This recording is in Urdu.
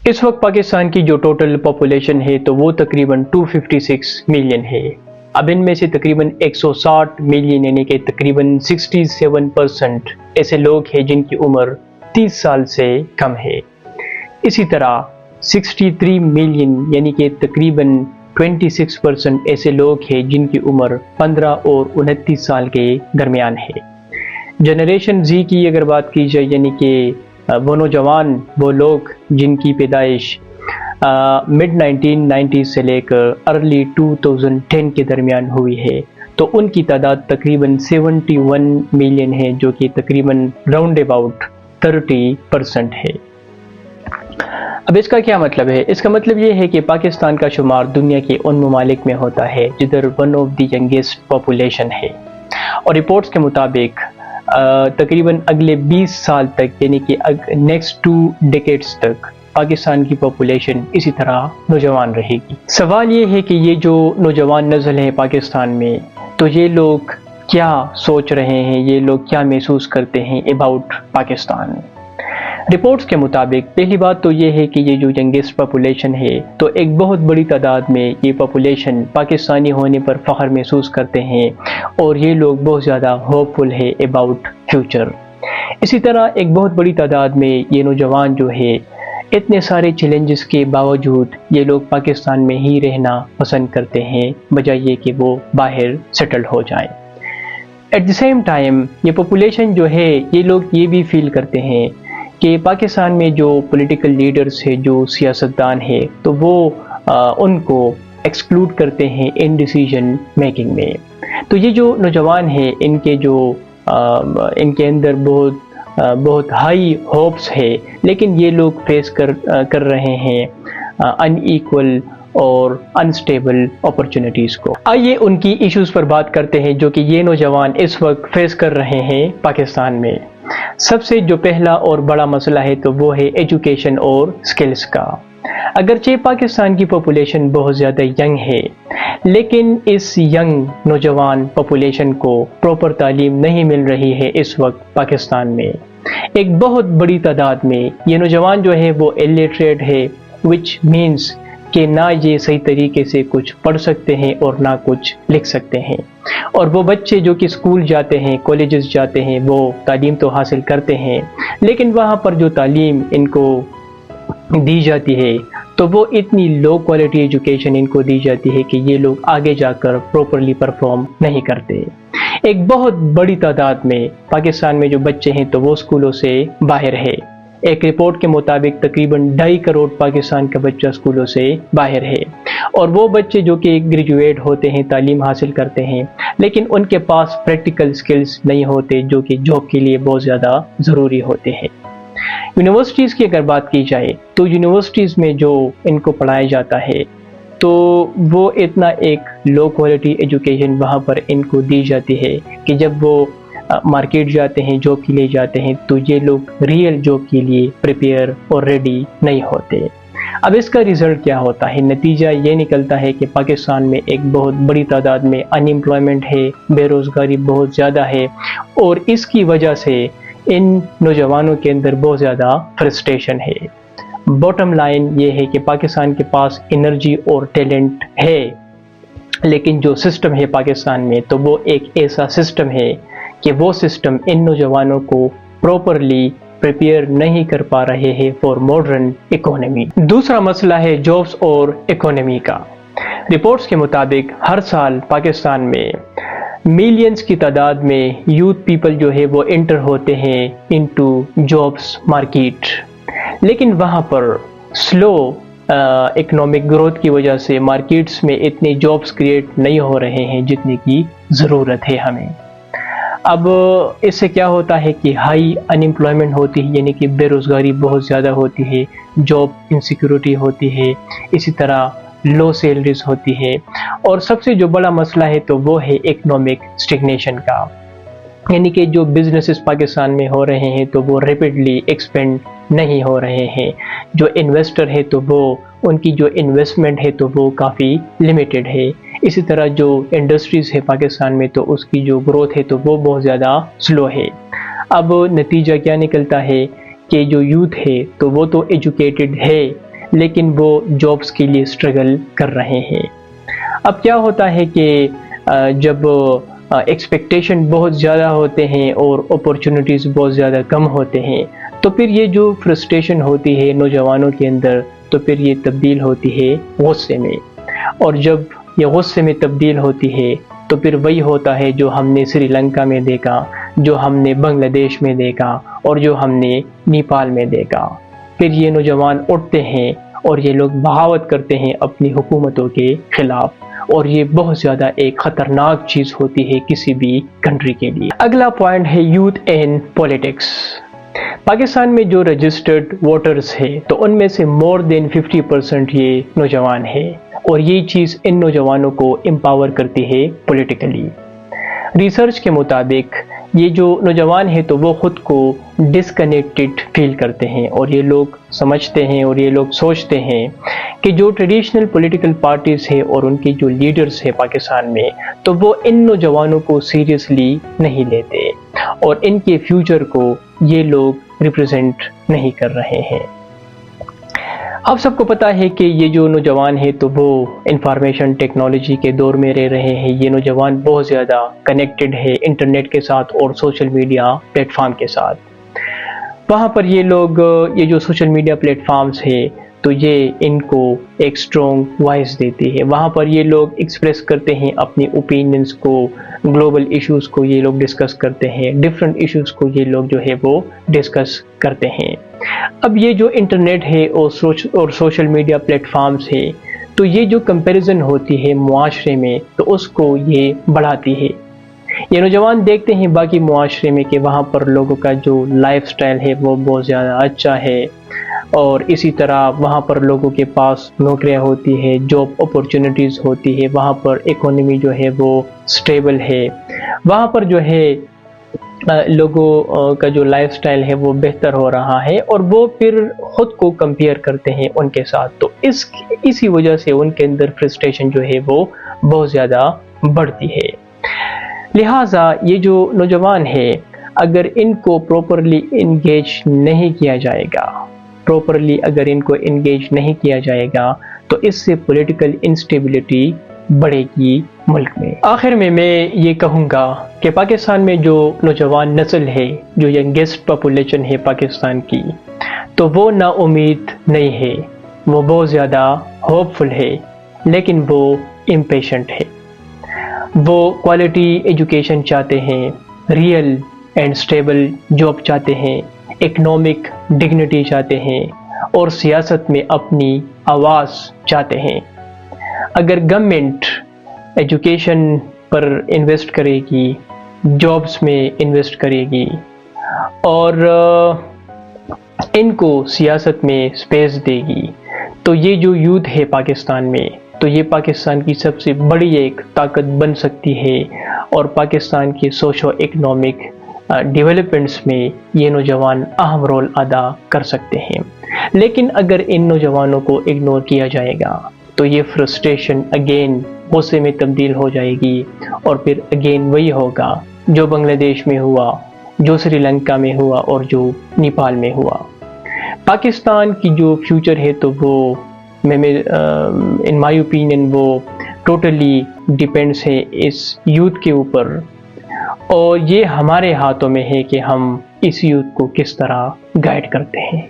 اس وقت پاکستان کی جو ٹوٹل پاپولیشن ہے تو وہ تقریباً 256 ملین ہے۔ اب ان میں سے تقریباً 160 ملین یعنی کہ تقریباً 67% ایسے لوگ ہیں جن کی عمر 30 سال سے کم ہے۔ اسی طرح 63 ملین یعنی کہ تقریباً 26% ایسے لوگ ہیں جن کی عمر 15 اور 29 سال کے درمیان ہے۔ جنریشن زی کی اگر بات کی جائے یعنی کہ وہ نوجوان، وہ لوگ جن کی پیدائش مڈ 1990 سے لے کر ارلی 2010 کے درمیان ہوئی ہے تو ان کی تعداد تقریباً 71 ملین ہے، جو کہ تقریباً راؤنڈ اباؤٹ 30% ہے۔ اب اس کا کیا مطلب ہے؟ اس کا مطلب یہ ہے کہ پاکستان کا شمار دنیا کے ان ممالک میں ہوتا ہے جدھر one of the youngest population ہے، اور رپورٹس کے مطابق تقریباً اگلے 20 سال تک یعنی کہ نیکسٹ 2 ڈیکیڈز تک پاکستان کی پاپولیشن اسی طرح نوجوان رہے گی۔ سوال یہ ہے کہ یہ جو نوجوان نسل ہے پاکستان میں، تو یہ لوگ کیا سوچ رہے ہیں، یہ لوگ کیا محسوس کرتے ہیں اباؤٹ پاکستان؟ رپورٹس کے مطابق پہلی بات تو یہ ہے کہ یہ جو ینگیسٹ پاپولیشن ہے تو ایک بہت بڑی تعداد میں یہ پاپولیشن پاکستانی ہونے پر فخر محسوس کرتے ہیں، اور یہ لوگ بہت زیادہ ہوپ فل ہے اباؤٹ فیوچر۔ اسی طرح ایک بہت بڑی تعداد میں یہ نوجوان جو ہے اتنے سارے چیلنجز کے باوجود یہ لوگ پاکستان میں ہی رہنا پسند کرتے ہیں بجائے یہ کہ وہ باہر سیٹل ہو جائیں۔ ایٹ دی سیم ٹائم یہ پاپولیشن جو ہے یہ لوگ یہ بھی فیل کرتے ہیں کہ پاکستان میں جو پولیٹیکل لیڈرز ہیں، جو سیاستدان ہیں، تو وہ ان کو ایکسکلوڈ کرتے ہیں ان ڈیسیژن میکنگ میں۔ تو یہ جو نوجوان ہیں ان کے اندر بہت ہائی ہوپس ہے، لیکن یہ لوگ فیس کر رہے ہیں ان ایکول اور انسٹیبل اپرچونٹیز کو۔ آئیے ان کی ایشوز پر بات کرتے ہیں جو کہ یہ نوجوان اس وقت فیس کر رہے ہیں پاکستان میں۔ سب سے جو پہلا اور بڑا مسئلہ ہے تو وہ ہے ایجوکیشن اور سکلز کا۔ اگرچہ پاکستان کی پاپولیشن بہت زیادہ ینگ ہے، لیکن اس ینگ نوجوان پاپولیشن کو پراپر تعلیم نہیں مل رہی ہے اس وقت پاکستان میں۔ ایک بہت بڑی تعداد میں یہ نوجوان جو ہے وہ illiterate ہے، which means کہ نہ یہ صحیح طریقے سے کچھ پڑھ سکتے ہیں اور نہ کچھ لکھ سکتے ہیں، اور وہ بچے جو کہ اسکول جاتے ہیں، کالجز جاتے ہیں، وہ تعلیم تو حاصل کرتے ہیں، لیکن وہاں پر جو تعلیم ان کو دی جاتی ہے تو وہ اتنی لو کوالٹی ایجوکیشن ان کو دی جاتی ہے کہ یہ لوگ آگے جا کر پراپرلی پرفارم نہیں کرتے۔ ایک بہت بڑی تعداد میں پاکستان میں جو بچے ہیں تو وہ اسکولوں سے باہر ہے۔ ایک رپورٹ کے مطابق تقریباً 2.5 کروڑ پاکستان کا بچہ اسکولوں سے باہر ہے، اور وہ بچے جو کہ گریجویٹ ہوتے ہیں، تعلیم حاصل کرتے ہیں، لیکن ان کے پاس پریکٹیکل سکلز نہیں ہوتے جو کہ جاب کے لیے بہت زیادہ ضروری ہوتے ہیں۔ یونیورسٹیز کی اگر بات کی جائے تو یونیورسٹیز میں جو ان کو پڑھایا جاتا ہے تو وہ اتنا ایک لو کوالٹی ایجوکیشن وہاں پر ان کو دی جاتی ہے کہ جب وہ مارکیٹ جاتے ہیں، جاب کے لیے جاتے ہیں، تو یہ لوگ ریئل جاب کے لیے پریپیئر اور ریڈی نہیں ہوتے۔ اب اس کا ریزلٹ کیا ہوتا ہے؟ نتیجہ یہ نکلتا ہے کہ پاکستان میں ایک بہت بڑی تعداد میں ان ایمپلائمنٹ ہے، بے روزگاری بہت زیادہ ہے، اور اس کی وجہ سے ان نوجوانوں کے اندر بہت زیادہ فرسٹریشن ہے۔ باٹم لائن یہ ہے کہ پاکستان کے پاس انرجی اور ٹیلنٹ ہے، لیکن جو سسٹم ہے پاکستان میں تو وہ ایک ایسا سسٹم ہے کہ وہ سسٹم ان نوجوانوں کو پراپرلی پریپیئر نہیں کر پا رہے ہیں فار ماڈرن اکانومی۔ دوسرا مسئلہ ہے جابس اور اکانومی کا۔ رپورٹس کے مطابق ہر سال پاکستان میں ملینز کی تعداد میں یوتھ پیپل جو ہے وہ انٹر ہوتے ہیں انٹو جابس مارکیٹ، لیکن وہاں پر سلو اکنامک گروتھ کی وجہ سے مارکیٹس میں اتنے جابس کریٹ نہیں ہو رہے ہیں جتنے کی ضرورت ہے ہمیں۔ اب اس سے کیا ہوتا ہے کہ ہائی ان ایمپلائمنٹ ہوتی ہے، یعنی کہ بے روزگاری بہت زیادہ ہوتی ہے، جاب انسیکیورٹی ہوتی ہے، اسی طرح لو سیلریز ہوتی ہے، اور سب سے جو بڑا مسئلہ ہے تو وہ ہے اکنامک اسٹیگنیشن کا، یعنی کہ جو بزنسز پاکستان میں ہو رہے ہیں تو وہ ریپڈلی ایکسپینڈ نہیں ہو رہے ہیں۔ جو انویسٹر ہے تو وہ ان کی جو انویسٹمنٹ ہے تو وہ کافی لیمیٹڈ ہے۔ اسی طرح جو انڈسٹریز ہے پاکستان میں تو اس کی جو گروتھ ہے تو وہ بہت زیادہ سلو ہے۔ اب نتیجہ کیا نکلتا ہے کہ جو یوتھ ہے تو وہ تو ایجوکیٹڈ ہے، لیکن وہ جابس کے لیے اسٹرگل کر رہے ہیں۔ اب کیا ہوتا ہے کہ جب ایکسپیکٹیشن بہت زیادہ ہوتے ہیں اور اپورچونیٹیز بہت زیادہ کم ہوتے ہیں، تو پھر یہ جو فرسٹریشن ہوتی ہے نوجوانوں کے اندر، تو پھر یہ تبدیل ہوتی ہے غصے میں، اور جب یہ غصے میں تبدیل ہوتی ہے تو پھر وہی ہوتا ہے جو ہم نے سری لنکا میں دیکھا، جو ہم نے بنگلہ دیش میں دیکھا، اور جو ہم نے نیپال میں دیکھا۔ پھر یہ نوجوان اٹھتے ہیں اور یہ لوگ بغاوت کرتے ہیں اپنی حکومتوں کے خلاف، اور یہ بہت زیادہ ایک خطرناک چیز ہوتی ہے کسی بھی کنٹری کے لیے۔ اگلا پوائنٹ ہے یوتھ ان پولیٹکس۔ پاکستان میں جو رجسٹرڈ ووٹرز ہے تو ان میں سے مور دین 50% یہ نوجوان ہے، اور یہ چیز ان نوجوانوں کو امپاور کرتی ہے پولیٹیکلی۔ ریسرچ کے مطابق یہ جو نوجوان ہیں تو وہ خود کو ڈسکنیکٹڈ فیل کرتے ہیں، اور یہ لوگ سمجھتے ہیں اور یہ لوگ سوچتے ہیں کہ جو ٹریڈیشنل پولیٹیکل پارٹیز ہیں اور ان کے جو لیڈرز ہیں پاکستان میں، تو وہ ان نوجوانوں کو سیریسلی نہیں لیتے، اور ان کے فیوچر کو یہ لوگ ریپرزینٹ نہیں کر رہے ہیں۔ آپ سب کو پتا ہے کہ یہ جو نوجوان ہیں تو وہ انفارمیشن ٹیکنالوجی کے دور میں رہ رہے ہیں۔ یہ نوجوان بہت زیادہ کنیکٹڈ ہے انٹرنیٹ کے ساتھ اور سوشل میڈیا پلیٹ فارم کے ساتھ۔ وہاں پر یہ لوگ، یہ جو سوشل میڈیا پلیٹ فارمز ہے تو یہ ان کو ایک اسٹرانگ وائس دیتی ہے۔ وہاں پر یہ لوگ ایکسپریس کرتے ہیں اپنی اوپینینز کو، گلوبل ایشوز کو یہ لوگ ڈسکس کرتے ہیں، ڈفرینٹ ایشوز کو یہ لوگ جو ہے وہ ڈسکس کرتے ہیں۔ اب یہ جو انٹرنیٹ ہے اور سوشل میڈیا پلیٹ فارمز ہے تو یہ جو کمپیریزن ہوتی ہے معاشرے میں تو اس کو یہ بڑھاتی ہے۔ یہ نوجوان دیکھتے ہیں باقی معاشرے میں کہ وہاں پر لوگوں کا جو لائف سٹائل ہے وہ بہت زیادہ اچھا ہے، اور اسی طرح وہاں پر لوگوں کے پاس نوکریاں ہوتی ہے، جاب اپورچونیٹیز ہوتی ہے، وہاں پر اکانومی جو ہے وہ سٹیبل ہے، وہاں پر جو ہے لوگوں کا جو لائف سٹائل ہے وہ بہتر ہو رہا ہے، اور وہ پھر خود کو کمپیئر کرتے ہیں ان کے ساتھ، تو اسی وجہ سے ان کے اندر فرسٹریشن جو ہے وہ بہت زیادہ بڑھتی ہے۔ لہٰذا یہ جو نوجوان ہے اگر ان کو پراپرلی انگیج نہیں کیا جائے گا، اگر ان کو انگیج نہیں کیا جائے گا تو اس سے پولیٹیکل انسٹیبلٹی بڑھے گی ملک میں۔ آخر میں یہ کہوں گا کہ پاکستان میں جو نوجوان نسل ہے، جو ینگسٹ پاپولیشن ہے پاکستان کی، تو وہ نا امید نہیں ہے، وہ بہت زیادہ ہوپ فل ہے، لیکن وہ امپیشنٹ ہے۔ وہ کوالٹی ایجوکیشن چاہتے ہیں، ریئل اینڈ سٹیبل جاب چاہتے ہیں، اکنامک ڈگنیٹی چاہتے ہیں، اور سیاست میں اپنی آواز چاہتے ہیں۔ اگر گورنمنٹ ایجوکیشن پر انویسٹ کرے گی، جابس میں انویسٹ کرے گی، اور ان کو سیاست میں سپیس دے گی، تو یہ جو یوتھ ہے پاکستان میں، تو یہ پاکستان کی سب سے بڑی ایک طاقت بن سکتی ہے، اور پاکستان کے سوشو اکنامک ڈیولپمنٹس میں یہ نوجوان اہم رول ادا کر سکتے ہیں۔ لیکن اگر ان نوجوانوں کو اگنور کیا جائے گا تو یہ فرسٹریشن اگین غصے میں تبدیل ہو جائے گی، اور پھر اگین وہی ہوگا جو بنگلہ دیش میں ہوا، جو سری لنکا میں ہوا، اور جو نیپال میں ہوا۔ پاکستان کی جو فیوچر ہے تو وہ ان مائی اوپینین وہ ٹوٹلی ڈیپینڈس ہے اس یوتھ کے اوپر، اور یہ ہمارے ہاتھوں میں ہے کہ ہم اس یوتھ کو کس طرح گائیڈ کرتے ہیں۔